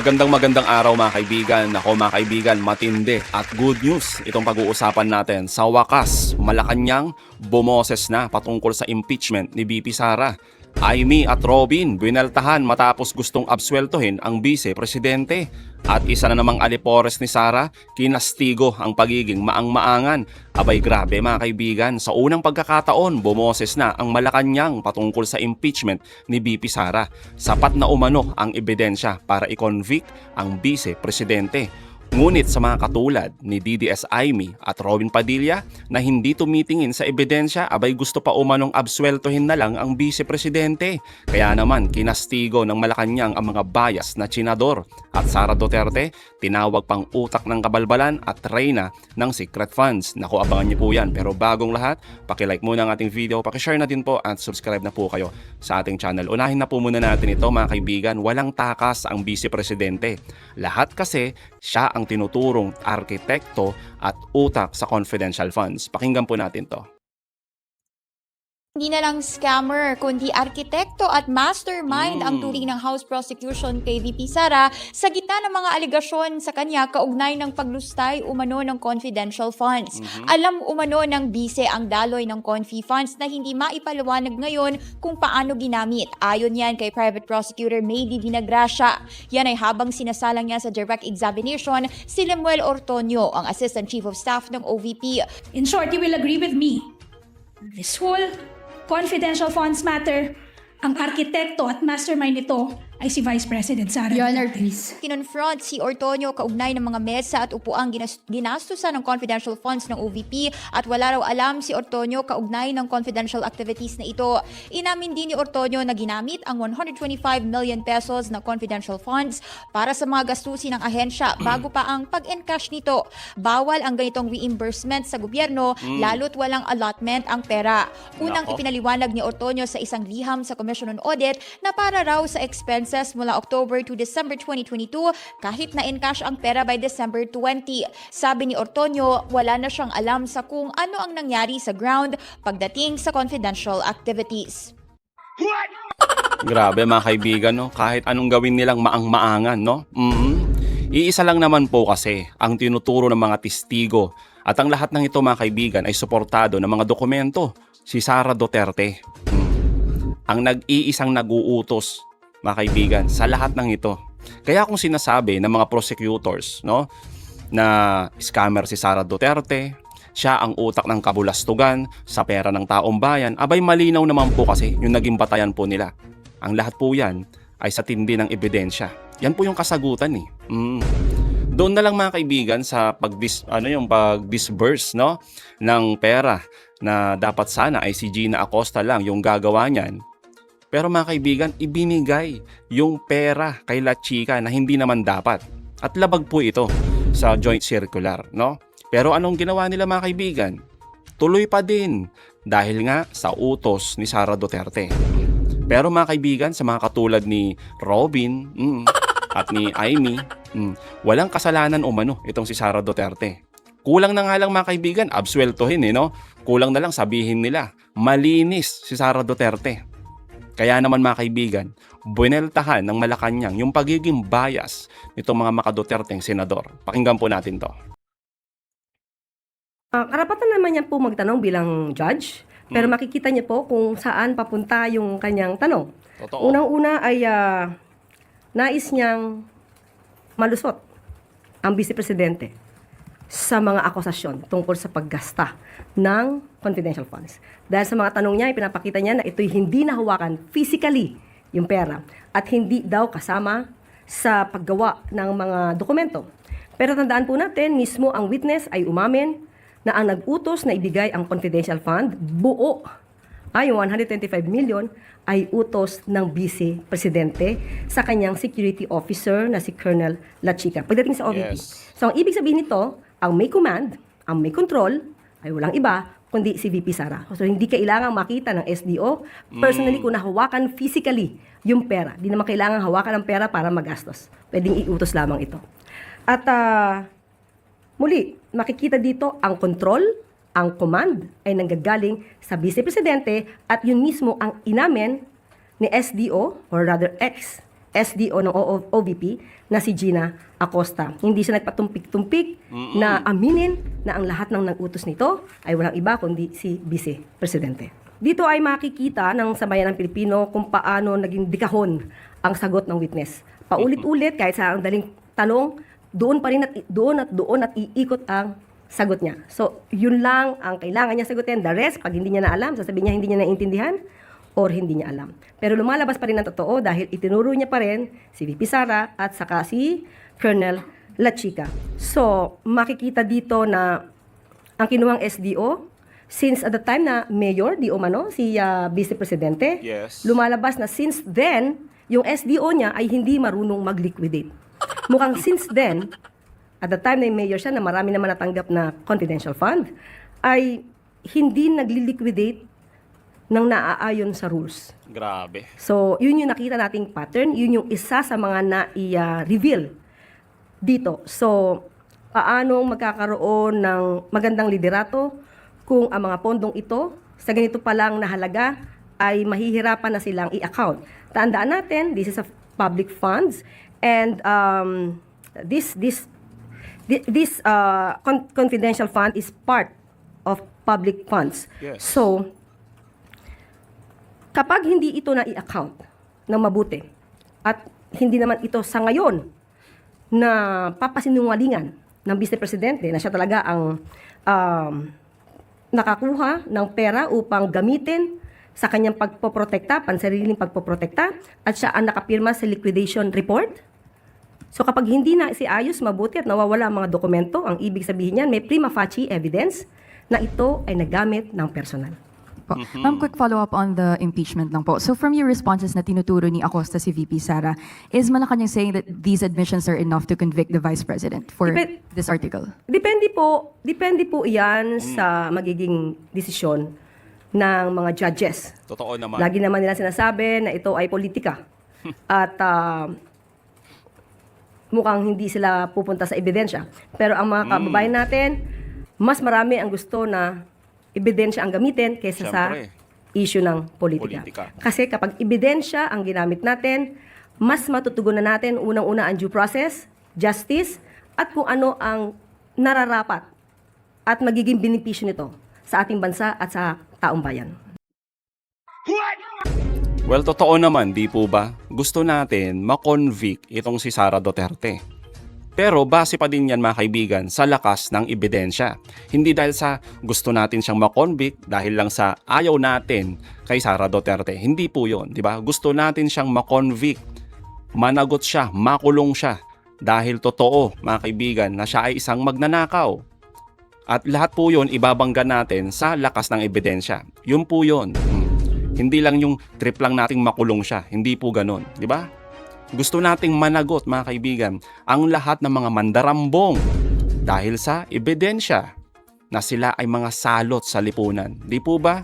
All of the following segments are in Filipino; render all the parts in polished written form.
Magandang araw mga kaibigan. Ako mga kaibigan, matindi at good news itong pag-uusapan natin. Sa wakas, Malacanang bumoses na patungkol sa impeachment ni VP Sara. Amy at Robin binaltahan matapos gustong absueltohin ang vice-presidente. At isa na namang alipores ni Sara, kinastigo ang pagiging maang-maangan. Abay grabe mga kaibigan, sa unang pagkakataon bumoses na ang Malacanang patungkol sa impeachment ni VP Sara. Sapat na umano ang ebidensya para i-convict ang vice-presidente. Ngunit sa mga katulad ni DDS Amy at Robin Padilla na hindi tumitingin sa ebidensya, abay gusto pa umanong absueltohin na lang ang vice-presidente. Kaya naman kinastigo ng Malacanang ang mga bias na senador at Sara Duterte tinawag pang utak ng kabalbalan at reyna ng secret funds. Naku, abangan niyo po yan. Pero bagong lahat, pakilike muna ang ating video, pakishare na din po at subscribe na po kayo sa ating channel. Unahin na po muna natin ito mga kaibigan, walang takas ang vice-presidente. Lahat kasi siya ang tinuturong arkitekto at utak sa confidential funds. Pakinggan po natin to. Hindi na lang scammer, kundi arkitekto at mastermind ang turing ng House Prosecution kay VP Sara sa gitna ng mga aligasyon sa kanya kaugnay ng paglustay umano ng confidential funds. Alam umano ng bise ang daloy ng confi funds na hindi maipaliwanag ngayon kung paano ginamit. Ayon yan kay Private Prosecutor Maydi Vinagracia. Yan ay habang sinasalang niya sa direct examination si Lemuel Ortonio, ang Assistant Chief of Staff ng OVP. In short, you will agree with me. This whole confidential funds matter, ang arkitekto at mastermind nito ay si Vice President Sara. Your Honor, please. Kinonfront si Ortonio kaugnay ng mga mesa at upuang ginastusan ng confidential funds ng OVP at wala raw alam si Ortonio kaugnay ng confidential activities na ito. Inamin din ni Ortonio na ginamit ang 125 million pesos na confidential funds para sa mga gastusin ng ahensya bago pa ang pag-encash nito. Bawal ang ganitong reimbursement sa gobyerno lalo't walang allotment ang pera. Unang ipinaliwanag ni Ortonio sa isang liham sa Commission on Audit na para raw sa expenses mula October to December 2022 kahit na encash ang pera by December 20. Sabi ni Ortonio, wala na siyang alam sa kung ano ang nangyari sa ground pagdating sa confidential activities. Grabe mga kaibigan, no? Kahit anong gawin nilang maang-maangan, no? Iisa lang naman po kasi ang tinuturo ng mga testigo at ang lahat ng ito mga kaibigan ay suportado ng mga dokumento. Si Sara Duterte. Ang nag-iisang nag-uutos mga kaibigan sa lahat ng ito. Kaya kung sinasabi ng mga prosecutors, no, na scammer si Sara Duterte, siya ang utak ng kabulastugan sa pera ng taong bayan, abay malinaw naman po kasi yung naging batayan po nila. Ang lahat po yan ay sa tindi ng ebidensya. Yan po yung kasagutan eh. Doon na lang mga kaibigan sa pag-disburse no, ng pera na dapat sana ay si Gina Acosta lang yung gagawa niyan. Pero mga kaibigan, ibinigay yung pera kay La Chica na hindi naman dapat. At labag po ito sa joint circular, no? Pero anong ginawa nila mga kaibigan? Tuloy pa din dahil nga sa utos ni Sara Duterte. Pero mga kaibigan, sa mga katulad ni Robin at ni Amy, walang kasalanan umano itong si Sara Duterte. Kulang na nga lang mga kaibigan, absueltohin no? Kulang na lang sabihin nila, malinis si Sara Duterte. Kaya naman mga kaibigan, bueneltahan ng Malacanang yung pagiging bias nitong mga makaduterteng senador. Pakinggan po natin to. Karapatan naman niya po magtanong bilang judge, pero makikita niya po kung saan papunta yung kanyang tanong. Totoo. Unang-una ay nais niyang malusot ang vice-presidente sa mga akusasyon tungkol sa paggasta ng confidential funds. Dahil sa mga tanong niya, ipinapakita niya na ito'y hindi nahawakan physically yung pera at hindi daw kasama sa paggawa ng mga dokumento. Pero tandaan po natin, mismo ang witness ay umamin na ang nag-utos na ibigay ang confidential fund, buo ay 125 million ay utos ng vice-presidente sa kanyang security officer na si Colonel La Chica pagdating sa OVP. Yes. So ang ibig sabihin nito, ang may command, ang may control, ay walang iba, kundi si VP Sara. So hindi kailangan makita ng SDO, personally kung nahawakan physically yung pera. Hindi naman kailangan hawakan ng pera para magastos. Pwedeng iutos lamang ito. At muli, makikita dito ang control, ang command ay nanggagaling sa vice-presidente at yun mismo ang inamin ni SDO or rather ex SDO ng OVP na si Gina Acosta. Hindi siya nagpatumpik-tumpik na aminin na ang lahat ng nag-utos nito ay walang iba kundi si Vice Presidente. Dito ay makikita ng sambayan ng Pilipino kung paano naging dikahon ang sagot ng witness. Paulit-ulit kahit sa ang daling tanong, doon pa rin at doon at iikot ang sagot niya. So, yun lang ang kailangan niya sagutin. The rest, pag hindi niya na alam, sasabihin niya hindi niya naiintindihan or hindi niya alam. Pero lumalabas pa rin ang totoo dahil itinuro niya pa rin si VP Sara at saka si Colonel La Chica. So, makikita dito na ang kinuhang SDO, since at the time na Mayor, di umano, si Vice Presidente, Yes. lumalabas na since then, yung SDO niya ay hindi marunong mag-liquidate. Mukhang since then, at the time na Mayor siya, na marami naman natanggap na confidential fund, ay hindi nagli-liquidate ng naaayon sa rules. Grabe. So, yun yung nakita nating pattern, yun yung isa sa mga na-reveal dito. So, paano magkakaroon ng magandang liderato kung ang mga pondong ito, sa ganito pa lang na halaga, ay mahihirapan na silang i-account. Tandaan natin, this is a public funds, and this confidential fund is part of public funds. Yes. So, kapag hindi ito na i-account ng mabuti at hindi naman ito sa ngayon na papasinungalingan ng Vice Presidente na siya talaga ang nakakuha ng pera upang gamitin sa kanyang pagpoprotekta, pansariling pagpoprotekta, at siya ang nakapirma sa liquidation report. So kapag hindi na si ayos mabuti at nawawala ang mga dokumento, ang ibig sabihin niyan may prima facie evidence na ito ay nagamit ng personal. Po. Ma'am, quick follow-up on the impeachment lang po. So from your responses na tinuturo ni Acosta si VP Sara, is Malacanang saying that these admissions are enough to convict the Vice President for this article? Depende po iyan sa magiging desisyon ng mga judges. Totoo naman. Lagi naman nila sinasabi na ito ay politika. At mukhang hindi sila pupunta sa ebidensya. Pero ang mga kababayan natin, mas marami ang gusto na ebidensya ang gamitin kaysa Siyempre. sa issue ng politika. Kasi kapag ebidensya ang ginamit natin, mas matutugunan natin unang-una ang due process, justice, at kung ano ang nararapat at magiging benepisyo nito sa ating bansa at sa taong bayan. Well, totoo naman, di po ba? Gusto natin makonvict itong si Sara Duterte. Pero base pa din yan mga kaibigan sa lakas ng ebidensya. Hindi dahil sa gusto natin siyang makonvict dahil lang sa ayaw natin kay Sara Duterte. Hindi po yun, di ba? Gusto natin siyang makonvict, managot siya, makulong siya. Dahil totoo mga kaibigan na siya ay isang magnanakaw. At lahat po yun ibabangga natin sa lakas ng ebidensya. Yun po yun. Hindi lang yung trip lang nating makulong siya. Hindi po ganun, di ba? Gusto nating managot mga kaibigan ang lahat ng mga mandarambong dahil sa ebidensya na sila ay mga salot sa lipunan. Di po ba?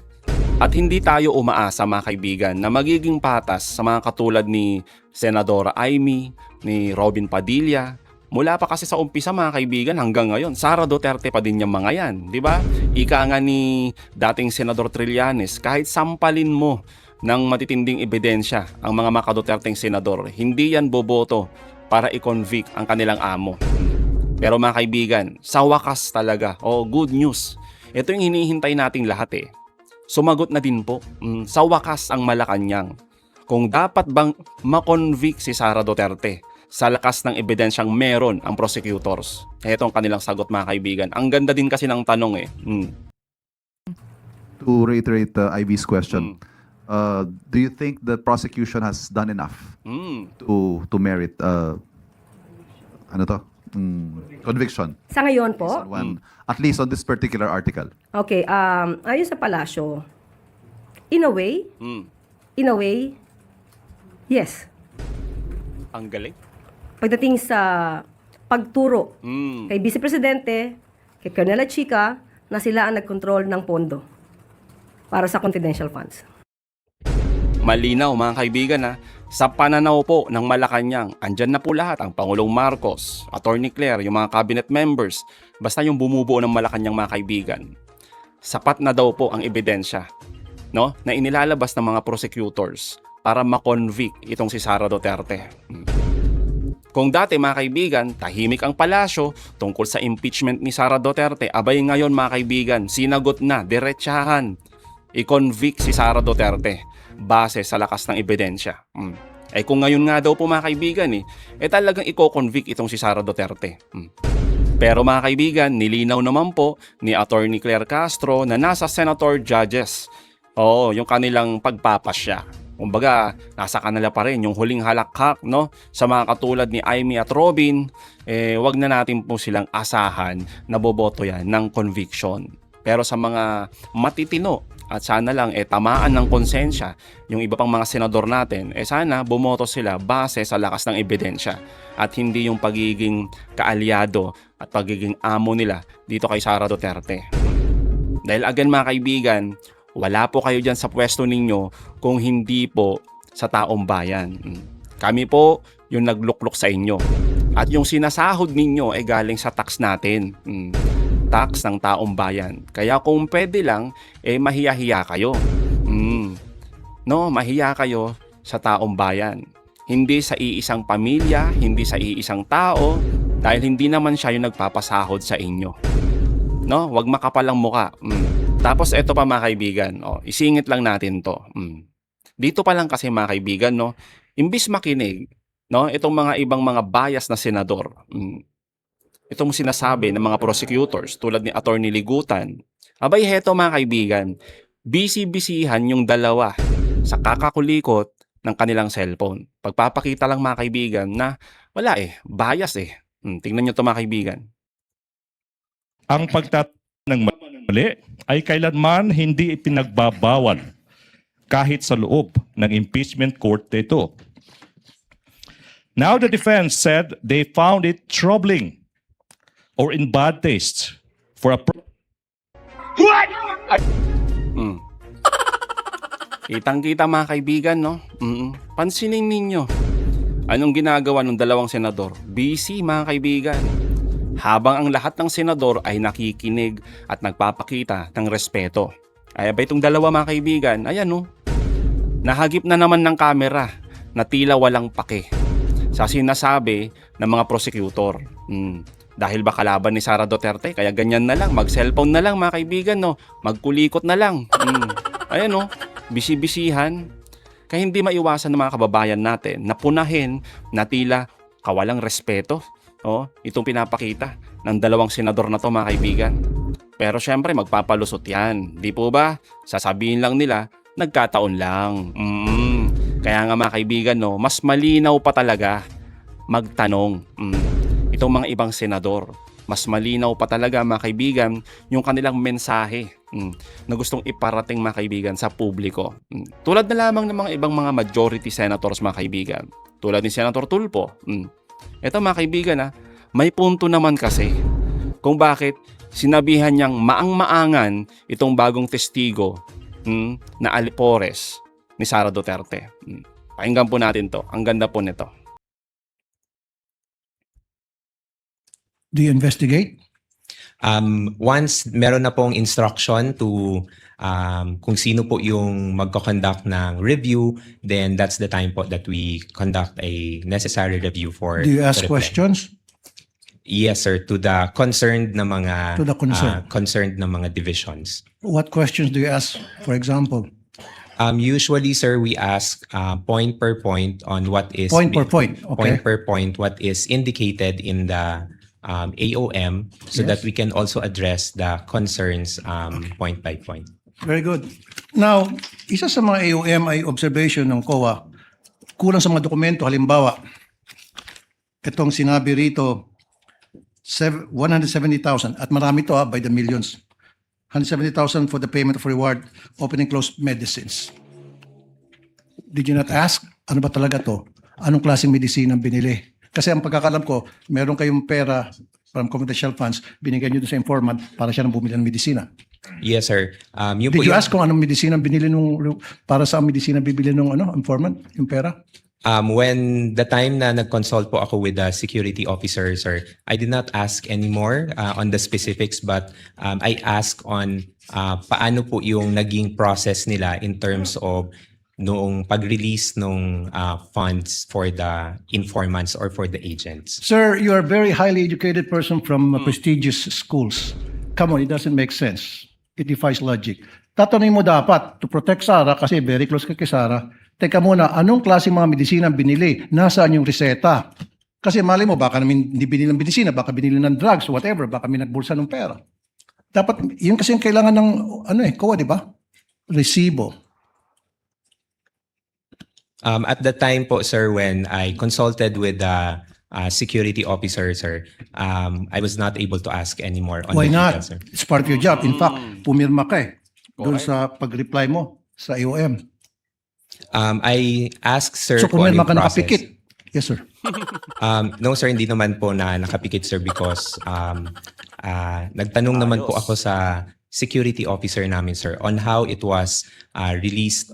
At hindi tayo umaasa mga kaibigan na magiging patas sa mga katulad ni Senadora Amy, ni Robin Padilla. Mula pa kasi sa umpisa mga kaibigan hanggang ngayon, Sara Duterte pa din yung mga yan. Di ba? Ika nga ni dating Senador Trillanes, kahit sampalin mo ng matitinding ebidensya ang mga makaduterteng senador, hindi yan boboto para i-convict ang kanilang amo. Pero mga kaibigan, sa wakas talaga, good news. Ito yung hinihintay nating lahat eh. Sumagot na din po, sa wakas ang Malacanang. Kung dapat bang makonvict si Sara Duterte sa lakas ng ebidensyang meron ang prosecutors. Ito ang kanilang sagot mga kaibigan. Ang ganda din kasi ng tanong eh. To reiterate Ivy's question, do you think the prosecution has done enough to merit conviction? Sa ngayon po, At least on this particular article. okay, ayon sa palasyo, in a way, yes. Ang galing. Pagdating sa pagturo kay Vice Presidente, kay Colonel La Chica, na sila ang nagkontrol ng pondo para sa confidential funds. Malinaw mga kaibigan ha. Sa pananaw po ng Malacanang, andyan na po lahat ang Pangulong Marcos, Attorney Claire, yung mga cabinet members, basta yung bumubuo ng Malacanang mga kaibigan. Sapat na daw po ang ebidensya, no, na inilalabas ng mga prosecutors para makonvict itong si Sara Duterte. Kung dati mga kaibigan, tahimik ang palasyo tungkol sa impeachment ni Sara Duterte, abay ngayon mga kaibigan, sinagot na, diretsahan, i-convict si Sara Duterte base sa lakas ng ebidensya. Eh kung ngayon nga daw po mga kaibigan talagang i-convict itong si Sara Duterte. Pero mga kaibigan, nilinaw naman po ni Attorney Claire Castro na nasa senator judges. Oo, yung kanilang pagpapasya. Kumbaga, nasa kanila pa rin yung huling halakhak, no? Sa mga katulad ni Amy at Robin, wag na natin po silang asahan na boboto yan ng conviction. Pero sa mga matitino at sana lang tamaan ng konsensya yung iba pang mga senador natin, sana bumoto sila base sa lakas ng ebidensya at hindi yung pagiging kaalyado at pagiging amo nila dito kay Sara Duterte. Dahil again mga kaibigan, wala po kayo dyan sa pwesto ninyo kung hindi po sa taong bayan. Kami po yung nagluklok sa inyo. At yung sinasahod ninyo ay galing sa tax natin. Tax ng taong bayan. Kaya kung pwede lang, mahiya-hiya kayo. No, mahiya kayo sa taong bayan. Hindi sa iisang pamilya, hindi sa iisang tao, dahil hindi naman siya yung nagpapasahod sa inyo. No, wag makapalang muka. Tapos eto pa mga kaibigan, isingit lang natin to. Dito pa lang kasi mga kaibigan, no, imbis makinig, no, itong mga ibang mga bias na senador, itong sinasabi ng mga prosecutors tulad ni Attorney Ligutan, abay heto mga kaibigan, busy-busyhan yung dalawa sa kakakulikot ng kanilang cellphone. Pagpapakita lang mga kaibigan na wala bias Tingnan nyo to mga kaibigan. Ang pagtat ng mali ay kailanman hindi ipinagbabawal kahit sa loob ng impeachment court ito. Now the defense said they found it troubling or in bad taste for a Kitang-kita mga kaibigan, no? Pansinin ninyo. Anong ginagawa ng dalawang senador? Busy mga kaibigan. Habang ang lahat ng senador ay nakikinig at nagpapakita ng respeto. Ay ba itong dalawa mga kaibigan, ayan nahagip na naman ng kamera na tila walang pake sa sinasabi ng mga prosecutor. Dahil ba kalaban ni Sara Duterte, kaya ganyan na lang, mag-cellphone na lang mga kaibigan, no? Magkulikot na lang. Ayan bisi-bisihan. Kaya hindi maiwasan ng mga kababayan natin na punahin na tila kawalang respeto. Itong pinapakita ng dalawang senador na to mga kaibigan. Pero syempre magpapalusot yan. Di po ba? Sasabihin lang nila, nagkataon lang. Kaya nga mga kaibigan, no, mas malinaw pa talaga magtanong. Itong mga ibang senador, mas malinaw pa talaga mga kaibigan yung kanilang mensahe na gustong iparating mga kaibigan sa publiko. Tulad na lamang ng mga ibang mga majority senators mga kaibigan. Tulad ni Senator Tulfo. Ito mga kaibigan may punto naman kasi kung bakit sinabihan niyang maang-maangan itong bagong testigo na alipores ni Sara Duterte. Pakinggan po natin to. Ang ganda po nito. Do you investigate? Once meron na pong instruction to kung sino po yung magko-conduct ng review, then that's the time po that we conduct a necessary review for Do you ask the reply. questions? Yes, sir, to the concerned na mga To the concerned. concerned na mga divisions. What questions do you ask, for example? Usually, sir, we ask point per point on what is Point per point, okay. point per point what is indicated in the AOM, so Yes. that we can also address the concerns point by point. Very good. Now, isa sa mga AOM ay observation ng COA, kulang sa mga dokumento. Halimbawa, itong sinabi rito, 170,000, at marami to by the millions. 170,000 for the payment of reward, open and closed medicines. Did you not ask, ano ba talaga to? Anong klaseng medisina ang binili? Kasi ang pagkakalam ko, meron kayong pera from confidential funds, binigyan nyo doon sa informant para siya nang bumili ng medisina. Yes, sir. Yun Did po you yung- ask kung anong medisina binili para sa medisina bibili nung informant, yung pera? When the time na nag-consult po ako with the security officer, sir, I did not ask anymore on the specifics, but I asked on paano po yung naging process nila in terms of noong pag-release ng funds for the informants or for the agents. Sir, you are a very highly educated person from prestigious schools. Come on, it doesn't make sense. It defies logic. Tatanungin mo dapat, to protect Sara, kasi very close ka kay Sara, teka muna, anong klase mga medisina ang binili? Nasaan yung reseta? Kasi mali mo, baka namin hindi binili ng medisina, baka binili ng drugs, whatever, baka may nagbulsa ng pera. Dapat, yun kasi yung kailangan ng, COA, di ba? Resibo. At the time po, sir, when I consulted with the security officer, sir, I was not able to ask anymore on Why the not? details, sir. It's part of your job. In fact, pumirma ka doon sa pag-reply mo sa IOM. I asked, sir, So kung ano pumirma yung ka process. nakapikit. Yes, sir. No, sir, hindi naman po na nakapikit, sir, because nagtanong naman po ako sa security officer namin, sir, on how it was released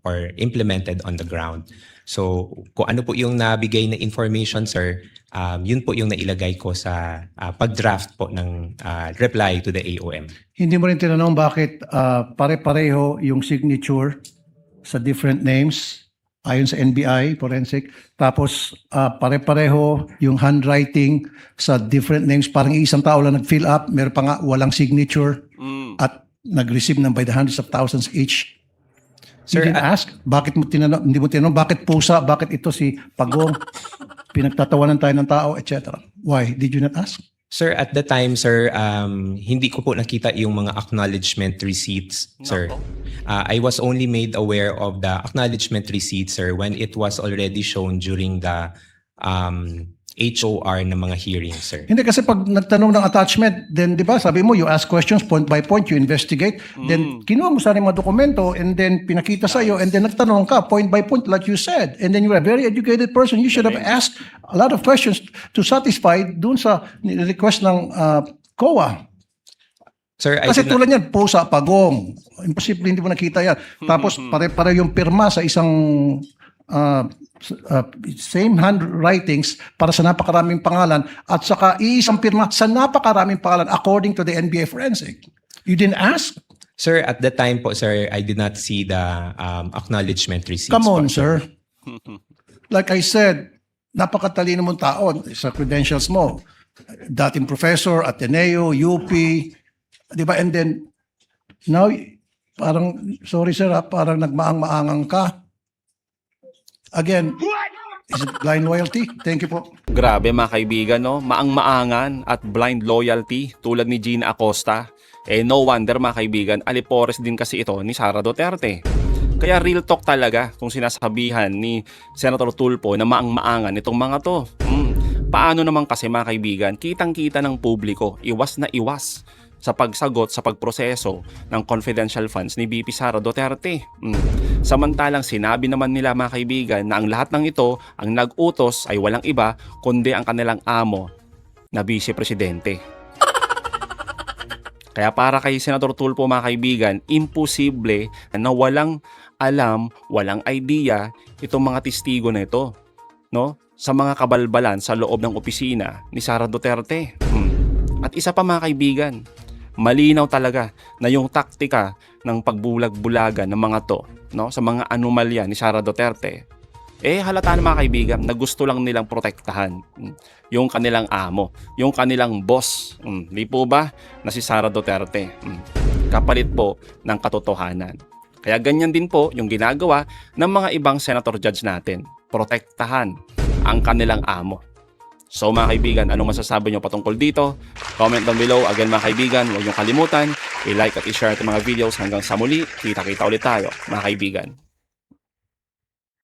or implemented on the ground. So, kung ano po yung nabigay na information, sir, yun po yung nailagay ko sa pag-draft po ng reply to the AOM. Hindi mo rin tinanong bakit pare-pareho yung signature sa different names ayon sa NBI, forensic. Tapos pare-pareho yung handwriting sa different names. Parang isang tao lang nag-fill up, meron pa nga walang signature at nag-receive ng by the hundreds of thousands each. Sir, You didn't ask? Bakit mo tinanong? Hindi mo tinanong, bakit pusa? Bakit ito si Pagong? Pinagtatawanan tayo ng tao, etc. Why? Did you not ask? Sir, at the time, sir, hindi ko po nakita yung mga acknowledgement receipts, sir. I was only made aware of the acknowledgement receipts, sir, when it was already shown during the HOR na mga hearings, sir. Hindi kasi pag nagtanong ng attachment, then di ba sabi mo, you ask questions point by point, you investigate, then kinuha mo sana yung mga dokumento and then pinakita sa iyo and then nagtanong ka point by point like you said. And then you're a very educated person. You should have asked a lot of questions to satisfy dun sa request ng COA. Sir, I Kasi did not- tulad yan, pusa, Pagong. Imposible hindi mo nakita yan. Tapos pare-pare yung pirma sa isang same handwritings para sa napakaraming pangalan at saka iisang pirma sa napakaraming pangalan according to the NBA forensic. You didn't ask? Sir, at the time po, sir, I did not see the acknowledgement receipts. Come po, on, sir. Like I said, napakatalino mong tao sa credentials mo. Dating professor, Ateneo, UP, di ba? And then, now, parang, sorry sir, parang nagmaang-maangang ka. Again, is it blind loyalty? Thank you po. Grabe mga kaibigan, no? Maang-maangan at blind loyalty tulad ni Gina Acosta. No wonder mga kaibigan, alipores din kasi ito ni Sara Duterte. Kaya real talk talaga kung sinasabihan ni Senator Tulfo na maang-maangan itong mga to. Paano naman kasi mga kaibigan, kitang-kita ng publiko, iwas na iwas sa pagsagot sa pagproseso ng confidential funds ni VP Sara Duterte. Samantalang sinabi naman nila mga kaibigan na ang lahat ng ito, ang nag-utos ay walang iba kundi ang kanilang amo na Vice Presidente. Kaya para kay Senator Tulfo mga kaibigan, imposible na walang alam, walang idea itong mga testigo na ito, no? Sa mga kabalbalan sa loob ng opisina ni Sara Duterte. At isa pa mga kaibigan, malinaw talaga na yung taktika ng pagbulag-bulagan ng mga to, no, sa mga anomalya ni Sara Duterte, halata na mga kaibigan na gusto lang nilang protektahan yung kanilang amo, yung kanilang boss. Di po ba na si Sara Duterte? Kapalit po ng katotohanan. Kaya ganyan din po yung ginagawa ng mga ibang senator judge natin. Protektahan ang kanilang amo. So mga kaibigan, anong masasabi nyo patungkol dito? Comment down below. Again mga kaibigan, huwag nyo kalimutan, i-like at i-share itong mga videos hanggang sa muli. Kita-kita ulit tayo mga kaibigan.